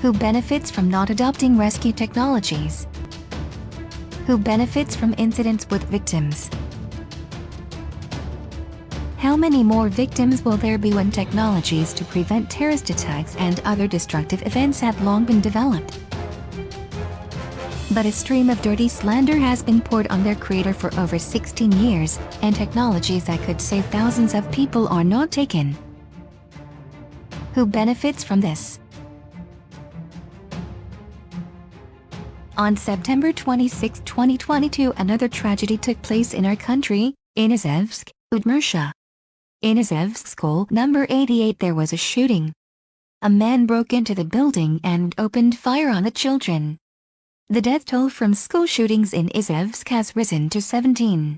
Who benefits from not adopting rescue technologies? Who benefits from incidents with victims? How many more victims will there be when technologies to prevent terrorist attacks and other destructive events have long been developed? But a stream of dirty slander has been poured on their creator for over 16 years, and technologies that could save thousands of people are not taken. Who benefits from this? On September 26, 2022, another tragedy took place in our country, in Izhevsk, Udmurtia. In Izhevsk School number 88 there was a shooting. A man broke into the building and opened fire on the children. The death toll from school shootings in Izhevsk has risen to 17.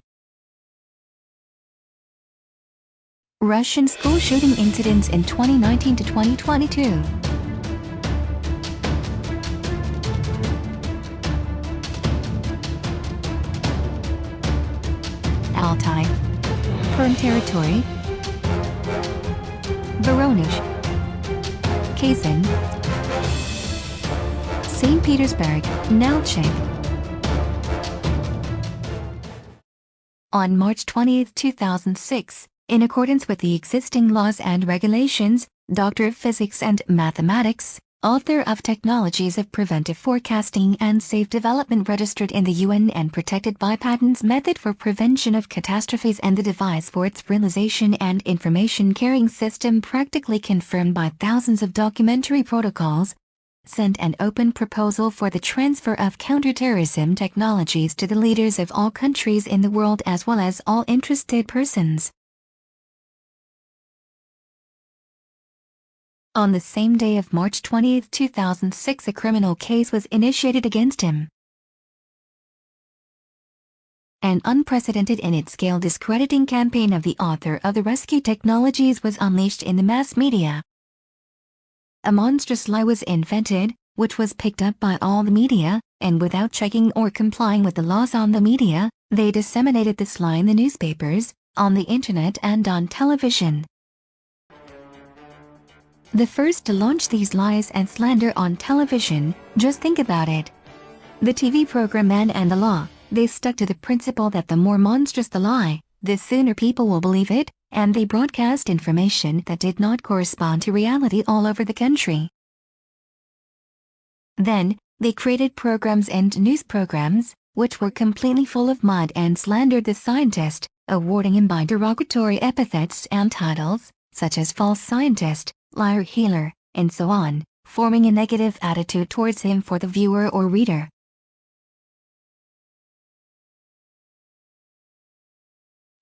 Russian school shooting incidents in 2019 to 2022. Altai, Perm Territory, Voronezh, Kazan, St. Petersburg, Nalchik. On March 20, 2006, in accordance with the existing laws and regulations, Doctor of Physics and Mathematics, author of Technologies of Preventive Forecasting and Safe Development, registered in the UN and protected by patents, method for prevention of catastrophes and the device for its realization and information carrying system practically confirmed by thousands of documentary protocols, sent an open proposal for the transfer of counterterrorism technologies to the leaders of all countries in the world as well as all interested persons. On the same day of March 20, 2006, a criminal case was initiated against him. An unprecedented in its scale discrediting campaign of the author of the rescue technologies was unleashed in the mass media. A monstrous lie was invented, which was picked up by all the media, and without checking or complying with the laws on the media, they disseminated this lie in the newspapers, on the internet and on television. The first to launch these lies and slander on television, just think about it. The TV program Man and the Law, they stuck to the principle that the more monstrous the lie, the sooner people will believe it, and they broadcast information that did not correspond to reality all over the country. Then, they created programs and news programs, which were completely full of mud and slandered the scientist, awarding him by derogatory epithets and titles, such as false scientist, liar healer, and so on, forming a negative attitude towards him for the viewer or reader.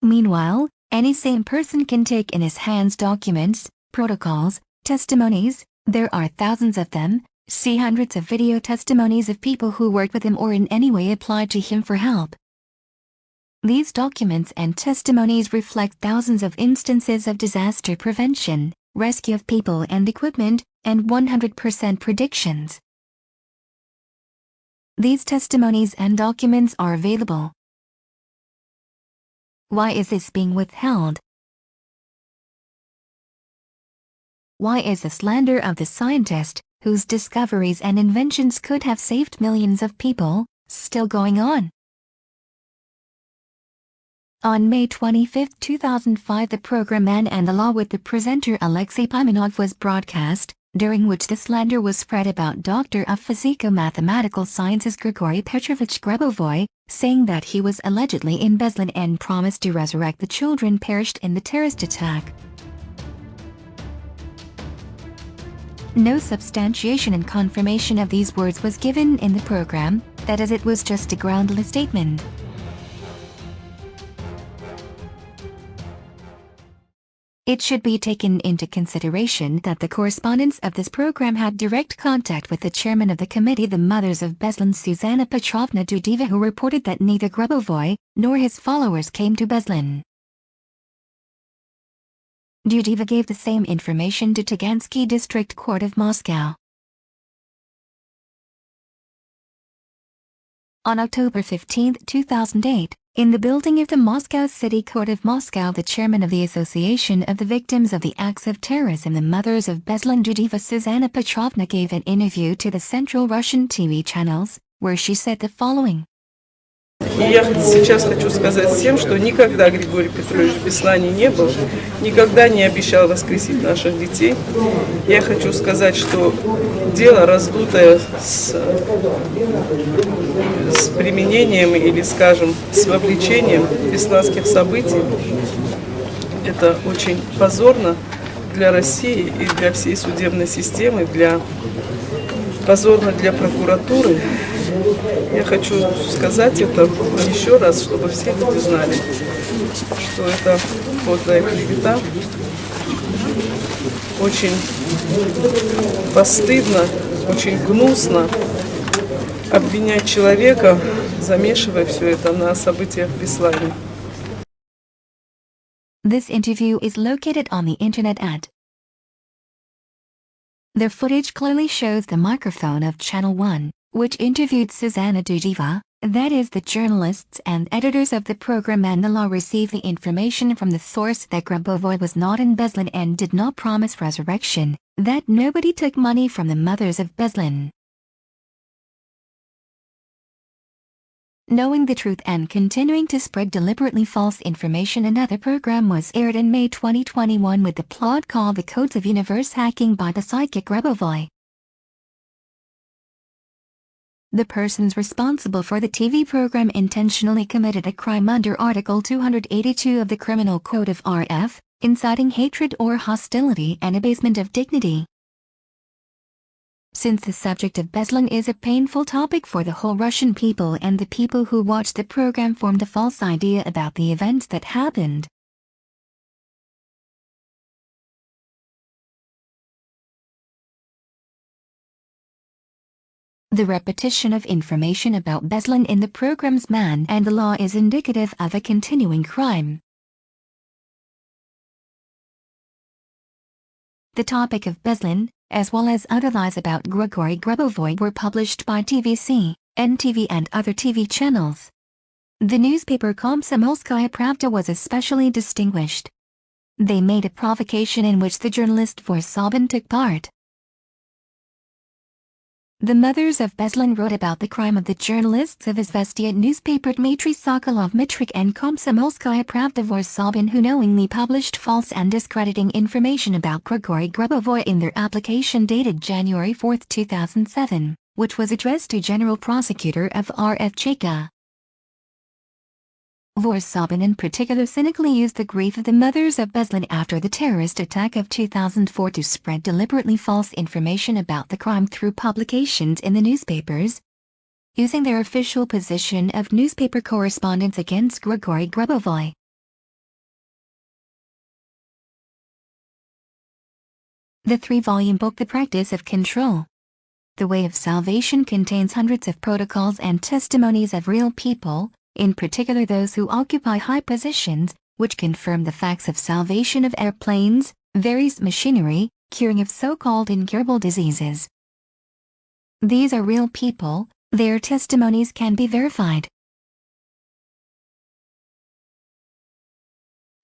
Meanwhile, any sane person can take in his hands documents, protocols, testimonies, there are thousands of them, see hundreds of video testimonies of people who worked with him or in any way applied to him for help. These documents and testimonies reflect thousands of instances of disaster prevention, rescue of people and equipment, and 100% predictions. These testimonies and documents are available. Why is this being withheld? Why is the slander of the scientist, whose discoveries and inventions could have saved millions of people, still going on? On May 25, 2005, the program Man and the Law with the presenter Alexei Pimenov was broadcast, during which the slander was spread about Doctor of Physico-Mathematical Sciences Grigory Petrovich Grabovoi, saying that he was allegedly in Beslan and promised to resurrect the children perished in the terrorist attack. No substantiation and confirmation of these words was given in the program, that is, it was just a groundless statement. It should be taken into consideration that the correspondents of this program had direct contact with the chairman of the committee, the mothers of Beslan, Susanna Petrovna Dudieva, who reported that neither Grabovoi nor his followers came to Beslan. Dudieva gave the same information to Tagansky District Court of Moscow. On October 15, 2008, In the building of the Moscow City Court of Moscow, the chairman of the Association of the Victims of the Acts of Terrorism, the Mothers of Beslan Dudieva, Susanna Petrovna, gave an interview to the Central Russian TV channels, where she said the following. И я сейчас хочу сказать всем, что никогда Григорий Петрович в Беслане не был, никогда не обещал воскресить наших детей. Я хочу сказать, что дело, раздутое с применением или, скажем, с вовлечением бесланских событий, это очень позорно для России и для всей судебной системы, позорно для прокуратуры. Я хочу сказать это еще раз, чтобы все люди знали, что это подлая клевета. Очень постыдно, очень гнусно обвинять человека, замешивая все это на событиях в Беслане. This interview is located on the internet at. The footage clearly shows the microphone of Channel 1, which interviewed Susanna Dudieva, that is, the journalists and editors of the program, and the law received the information from the source that Grabovoi was not in Beslan and did not promise resurrection, that nobody took money from the mothers of Beslan. Knowing the truth and continuing to spread deliberately false information, another program was aired in May 2021 with the plot called The Codes of Universe Hacking by the psychic Grabovoi. The persons responsible for the TV program intentionally committed a crime under Article 282 of the Criminal Code of RF, inciting hatred or hostility and abasement of dignity. Since the subject of Beslan is a painful topic for the whole Russian people, and the people who watched the program formed a false idea about the events that happened. The repetition of information about Beslan in the program's Man and the Law is indicative of a continuing crime. The topic of Beslan, as well as other lies about Grigory Grabovoi, were published by TVC, NTV and other TV channels. The newspaper Komsomolskaya Pravda was especially distinguished. They made a provocation in which the journalist Vorsobin took part. The mothers of Beslan wrote about the crime of the journalists of Izvestia newspaper Dmitry Sokolov Mitrik and Komsomolskaya Pravda Vorsobin, who knowingly published false and discrediting information about Grigory Grabovoi in their application dated January 4, 2007, which was addressed to General Prosecutor of RF Cheka. Vorsobin in particular cynically used the grief of the mothers of Beslan after the terrorist attack of 2004 to spread deliberately false information about the crime through publications in the newspapers, using their official position of newspaper correspondents against Grigory Grabovoi. The 3-volume book The Practice of Control, The Way of Salvation contains hundreds of protocols and testimonies of real people, in particular those who occupy high positions, which confirm the facts of salvation of airplanes, various machinery, curing of so-called incurable diseases. These are real people, their testimonies can be verified.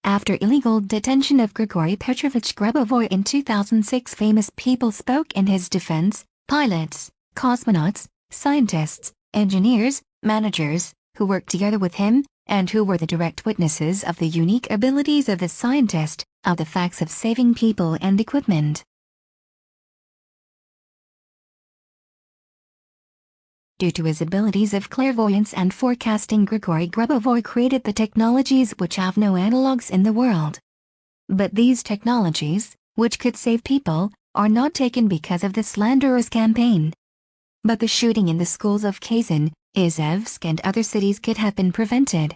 After illegal detention of Grigory Petrovich Grabovoi in 2006, famous people spoke in his defense: pilots, cosmonauts, scientists, engineers, managers, who worked together with him, and who were the direct witnesses of the unique abilities of the scientist, of the facts of saving people and equipment. Due to his abilities of clairvoyance and forecasting, Grigory Grabovoi created the technologies which have no analogues in the world. But these technologies, which could save people, are not taken because of the slanderous campaign. But the shooting in the schools of Kazan, Izhevsk and other cities could have been prevented.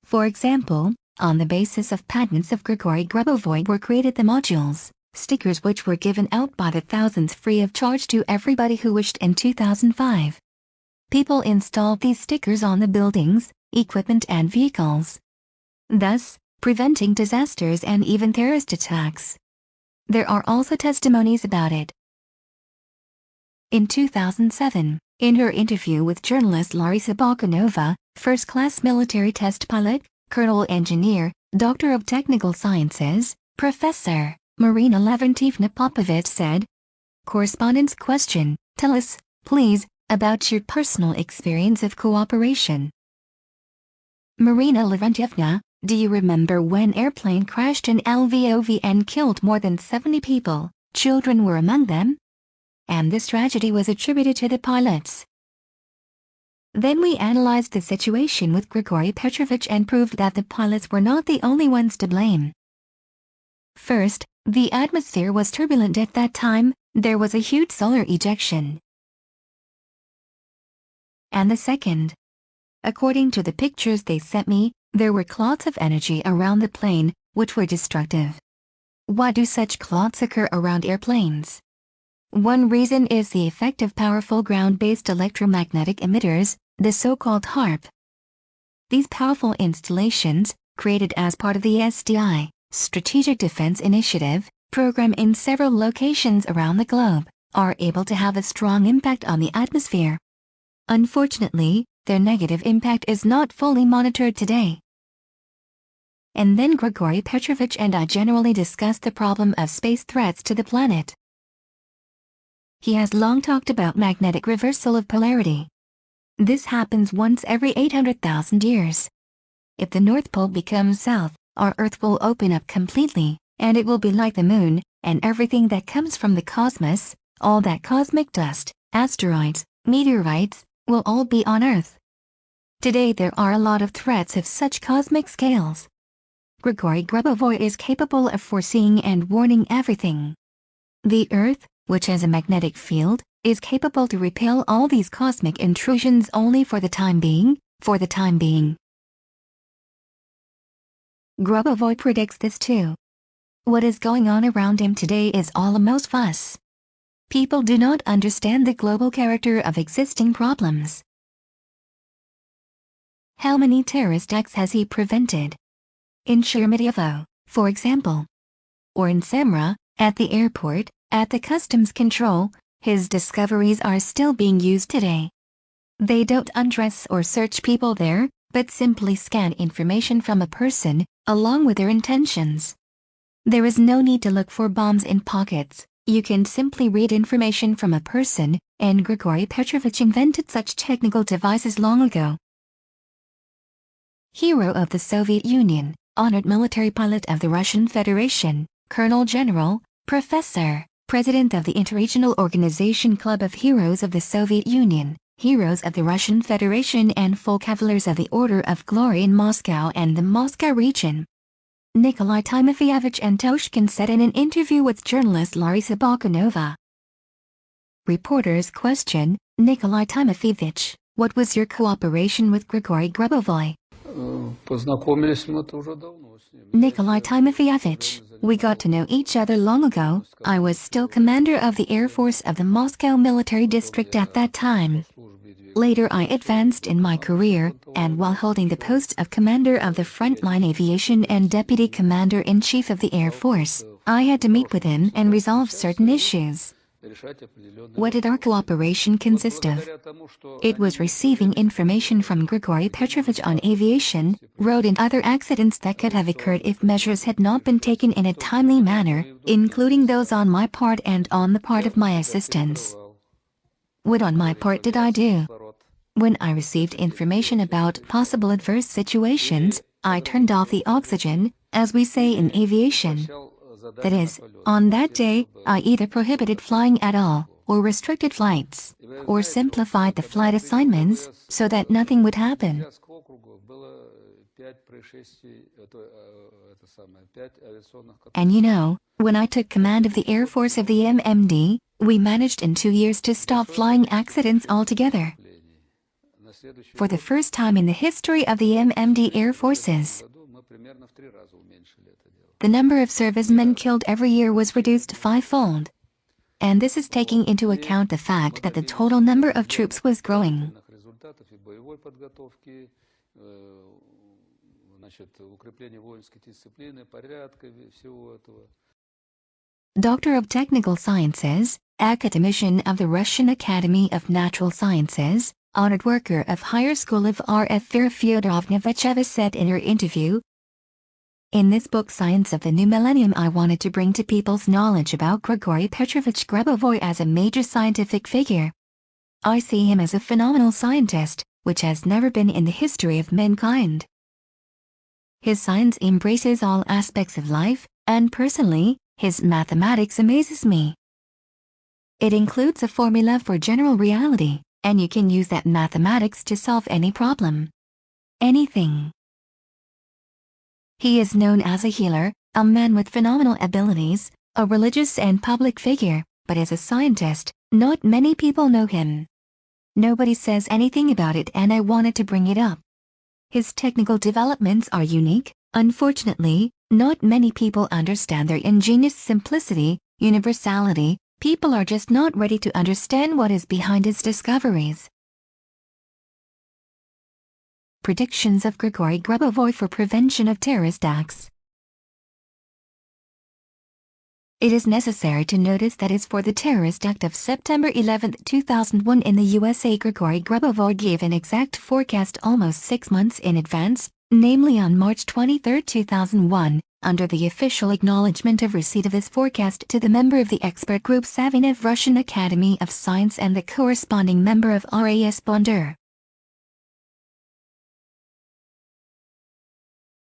For example, on the basis of patents of Grigory Grabovoi were created the modules, stickers which were given out by the thousands free of charge to everybody who wished in 2005. People installed these stickers on the buildings, equipment and vehicles, thus preventing disasters and even terrorist attacks. There are also testimonies about it. In 2007, in her interview with journalist Larisa Bakanova, first-class military test pilot, Colonel Engineer, Doctor of Technical Sciences, Professor Marina Levantievna Popovich said. Correspondence question: tell us, please, about your personal experience of cooperation. Marina Levantievna, do you remember when airplane crashed in Lvov and killed more than 70 people? Children were among them? And this tragedy was attributed to the pilots. Then we analyzed the situation with Grigory Petrovich and proved that the pilots were not the only ones to blame. First, the atmosphere was turbulent at that time, there was a huge solar ejection. And the second, according to the pictures they sent me, there were clots of energy around the plane, which were destructive. Why do such clots occur around airplanes? One reason is the effect of powerful ground-based electromagnetic emitters, the so-called HARP. These powerful installations, created as part of the SDI, Strategic Defense Initiative, program in several locations around the globe, are able to have a strong impact on the atmosphere. Unfortunately, their negative impact is not fully monitored today. And then Grigory Petrovich and I generally discussed the problem of space threats to the planet. He has long talked about magnetic reversal of polarity. This happens once every 800,000 years. If the North Pole becomes south, our Earth will open up completely, and it will be like the Moon, and everything that comes from the cosmos, all that cosmic dust, asteroids, meteorites, will all be on Earth. Today there are a lot of threats of such cosmic scales. Grigory Grabovoi is capable of foreseeing and warning everything. The Earth, which has a magnetic field, is capable to repel all these cosmic intrusions only for the time being, Grabovoi predicts this too. What is going on around him today is almost fuss. People do not understand the global character of existing problems. How many terrorist acts has he prevented? In Sheremetyevo, for example. Or in Samara, at the airport, at the customs control, his discoveries are still being used today. They don't undress or search people there, but simply scan information from a person, along with their intentions. There is no need to look for bombs in pockets, you can simply read information from a person, and Grigory Petrovich invented such technical devices long ago. Hero of the Soviet Union, honored military pilot of the Russian Federation, Colonel General, Professor, President of the Interregional Organization Club of Heroes of the Soviet Union, Heroes of the Russian Federation and Full Cavaliers of the Order of Glory in Moscow and the Moscow region. Nikolai Timofeyevich Antoshkin said in an interview with journalist Larisa Bakanova. Reporters question, Nikolai Timofeyevich, what was your cooperation with Grigory Grabovoi? Nikolai Timofeyevich, we got to know each other long ago. I was still commander of the Air Force of the Moscow Military District at that time. Later I advanced in my career, and while holding the posts of Commander of the Frontline Aviation and Deputy Commander-in-Chief of the Air Force, I had to meet with him and resolve certain issues. What did our cooperation consist of? It was receiving information from Grigory Petrovich on aviation, road and other accidents that could have occurred if measures had not been taken in a timely manner, including those on my part and on the part of my assistants. What on my part did I do? When I received information about possible adverse situations, I turned off the oxygen, as we say in aviation. That is, on that day, I either prohibited flying at all, or restricted flights, or simplified the flight assignments, so that nothing would happen. And you know, when I took command of the Air Force of the MMD, we managed in 2 years to stop flying accidents altogether. For the first time in the history of the MMD Air Forces, the number of servicemen killed every year was reduced 5-fold. And this is taking into account the fact that the total number of troops was growing. Doctor of Technical Sciences, academician of the Russian Academy of Natural Sciences, honored worker of Higher School of R.F. Vera Fyodorovna said in her interview, "In this book Science of the New Millennium I wanted to bring to people's knowledge about Grigory Petrovich Grabovoi as a major scientific figure. I see him as a phenomenal scientist, which has never been in the history of mankind. His science embraces all aspects of life, and personally, his mathematics amazes me. It includes a formula for general reality, and you can use that mathematics to solve any problem. Anything." He is known as a healer, a man with phenomenal abilities, a religious and public figure, but as a scientist, not many people know him. Nobody says anything about it, and I wanted to bring it up. His technical developments are unique. Unfortunately, not many people understand their ingenious simplicity, universality. People are just not ready to understand what is behind his discoveries. Predictions of Grigory Grabovoi for prevention of terrorist acts. It is necessary to notice that as for the terrorist act of September 11, 2001 in the USA, Grigory Grabovoi gave an exact forecast almost 6 months in advance, namely on March 23, 2001, under the official acknowledgement of receipt of this forecast to the member of the expert group Savinev Russian Academy of Science and the corresponding member of RAS Bondur.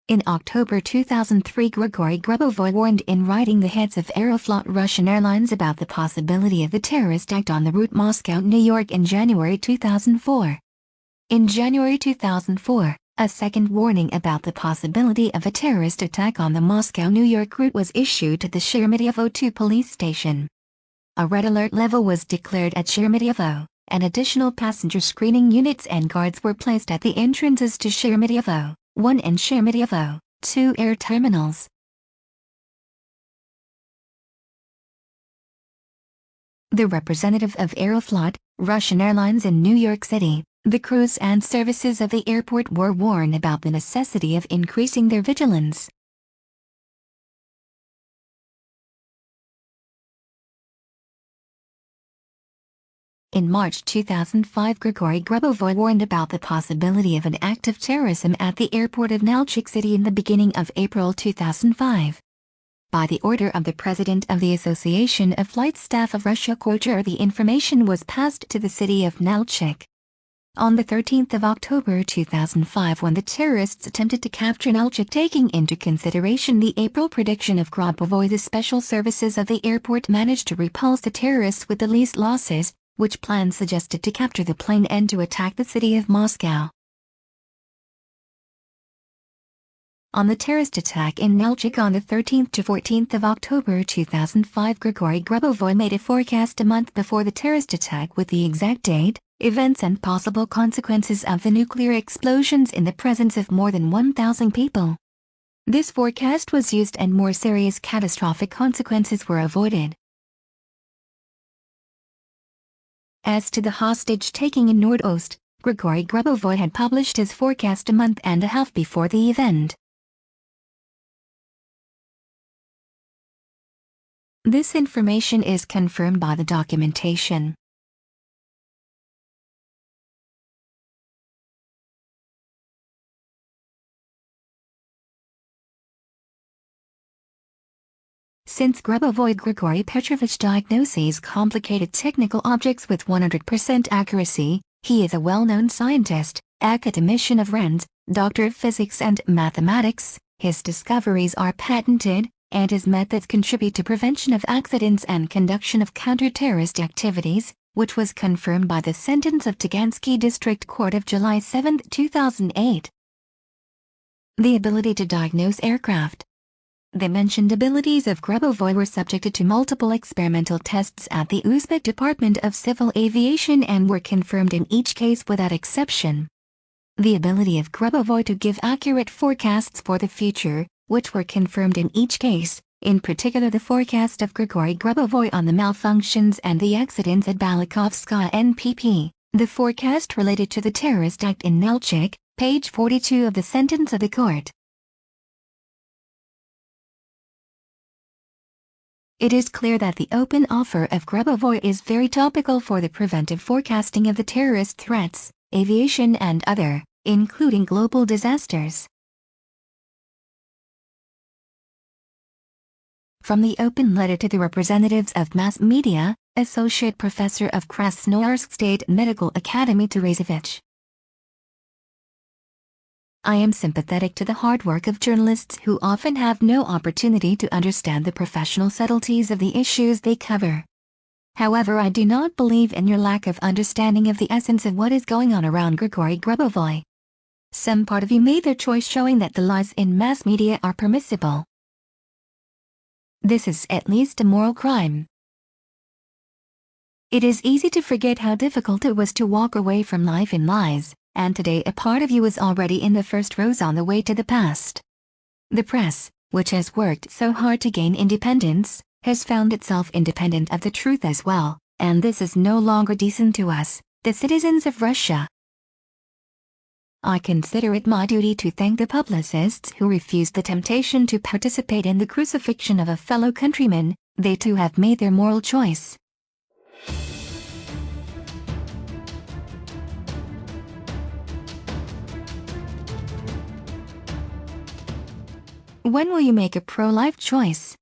In October 2003, Grigory Grabovoi warned in writing the heads of Aeroflot Russian Airlines about the possibility of the terrorist act on the route Moscow-New York in January 2004. In January 2004, a second warning about the possibility of a terrorist attack on the Moscow-New York route was issued to the Sheremetyevo 2 police station. A red alert level was declared at Sheremetyevo, and additional passenger screening units and guards were placed at the entrances to Sheremetyevo 1 and Sheremetyevo 2 air terminals. The representative of Aeroflot, Russian Airlines in New York City, the crews and services of the airport were warned about the necessity of increasing their vigilance. In March 2005, Grigory Grabovoi warned about the possibility of an act of terrorism at the airport of Nalchik City in the beginning of April 2005. By the order of the President of the Association of Flight Staff of Russia, the information was passed to the city of Nalchik. On the 13th of October 2005, when the terrorists attempted to capture Nalchik, taking into consideration the April prediction of Grabovoi, the special services of the airport managed to repulse the terrorists with the least losses, which plan suggested to capture the plane and to attack the city of Moscow. On the terrorist attack in Nalchik on the 13th to 14th of October 2005, Grigory Grabovoi made a forecast a month before the terrorist attack with the exact date, events and possible consequences of the nuclear explosions in the presence of more than 1,000 people. This forecast was used and more serious catastrophic consequences were avoided. As to the hostage-taking in Nordost, Grigory Grabovoi had published his forecast a month and a half before the event. This information is confirmed by the documentation. Since Grigory Petrovich diagnoses complicated technical objects with 100% accuracy, he is a well-known scientist, academician of RAND, doctor of physics and mathematics. His discoveries are patented, and his methods contribute to prevention of accidents and conduction of counter-terrorist activities, which was confirmed by the sentence of Tagansky District Court of July 7, 2008. The ability to diagnose aircraft. The mentioned abilities of Grabovoi were subjected to multiple experimental tests at the Uzbek Department of Civil Aviation and were confirmed in each case without exception. The ability of Grabovoi to give accurate forecasts for the future, which were confirmed in each case, in particular the forecast of Grigory Grabovoi on the malfunctions and the accidents at Balakovskaya NPP, the forecast related to the terrorist act in Nalchik, page 42 of the sentence of the court. It is clear that the open offer of GRABOVOI is very topical for the preventive forecasting of the terrorist threats, aviation and other, including global disasters. From the open letter to the representatives of mass media, Associate Professor of Krasnoyarsk State Medical Academy Terezevich. I am sympathetic to the hard work of journalists who often have no opportunity to understand the professional subtleties of the issues they cover. However, I do not believe in your lack of understanding of the essence of what is going on around Grigory Grabovoi. Some part of you made their choice showing that the lies in mass media are permissible. This is at least a moral crime. It is easy to forget how difficult it was to walk away from life in lies, and today a part of you is already in the first rows on the way to the past. The press, which has worked so hard to gain independence, has found itself independent of the truth as well, and this is no longer decent to us, the citizens of Russia. I consider it my duty to thank the publicists who refused the temptation to participate in the crucifixion of a fellow countryman. They too have made their moral choice. When will you make a pro-life choice?